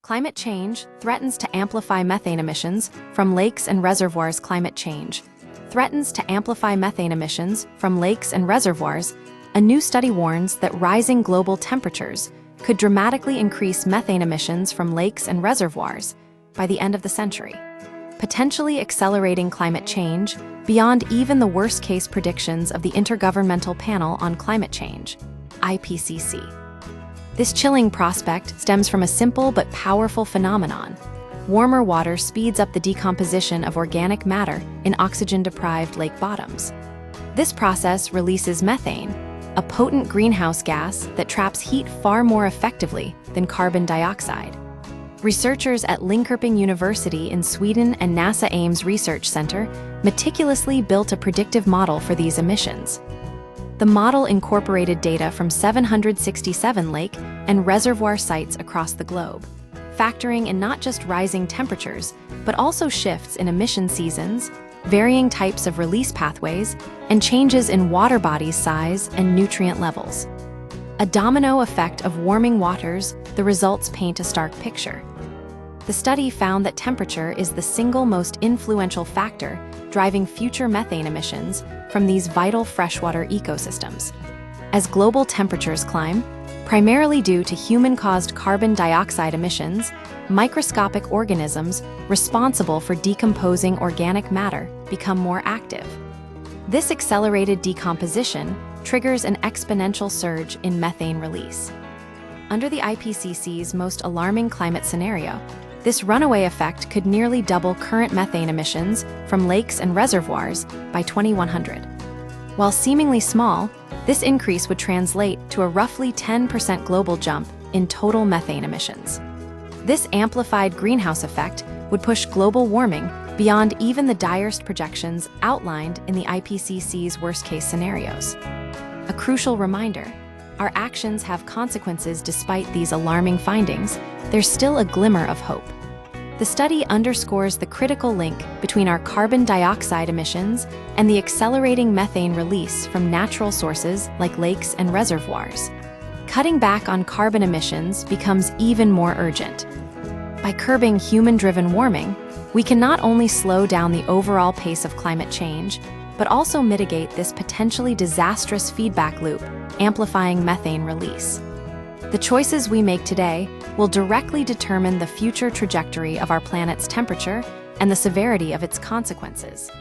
Climate change threatens to amplify methane emissions from lakes and reservoirs. Climate change threatens to amplify methane emissions from lakes and reservoirs. A new study warns that rising global temperatures could dramatically increase methane emissions from lakes and reservoirs by the end of the century, potentially accelerating climate change beyond even the worst-case predictions of the Intergovernmental Panel on Climate Change, IPCC. This chilling prospect stems from a simple but powerful phenomenon. Warmer water speeds up the decomposition of organic matter in oxygen-deprived lake bottoms. This process releases methane, a potent greenhouse gas that traps heat far more effectively than carbon dioxide. Researchers at Linköping University in Sweden and NASA Ames Research Center meticulously built a predictive model for these emissions. The model incorporated data from 767 lake and reservoir sites across the globe, factoring in not just rising temperatures, but also shifts in emission seasons, varying types of release pathways, and changes in water bodies' size and nutrient levels. A domino effect of warming waters, the results paint a stark picture. The study found that temperature is the single most influential factor driving future methane emissions from these vital freshwater ecosystems. As global temperatures climb, primarily due to human-caused carbon dioxide emissions, microscopic organisms responsible for decomposing organic matter become more active. This accelerated decomposition triggers an exponential surge in methane release. Under the IPCC's most alarming climate scenario, this runaway effect could nearly double current methane emissions from lakes and reservoirs by 2100. While seemingly small, this increase would translate to a roughly 10% global jump in total methane emissions. This amplified greenhouse effect would push global warming beyond even the direst projections outlined in the IPCC's worst-case scenarios. A crucial reminder: our actions have consequences. Despite these alarming findings, there's still a glimmer of hope. The study underscores the critical link between our carbon dioxide emissions and the accelerating methane release from natural sources like lakes and reservoirs. Cutting back on carbon emissions becomes even more urgent. By curbing human-driven warming, we can not only slow down the overall pace of climate change, but also mitigate this potentially disastrous feedback loop, amplifying methane release. The choices we make today will directly determine the future trajectory of our planet's temperature and the severity of its consequences.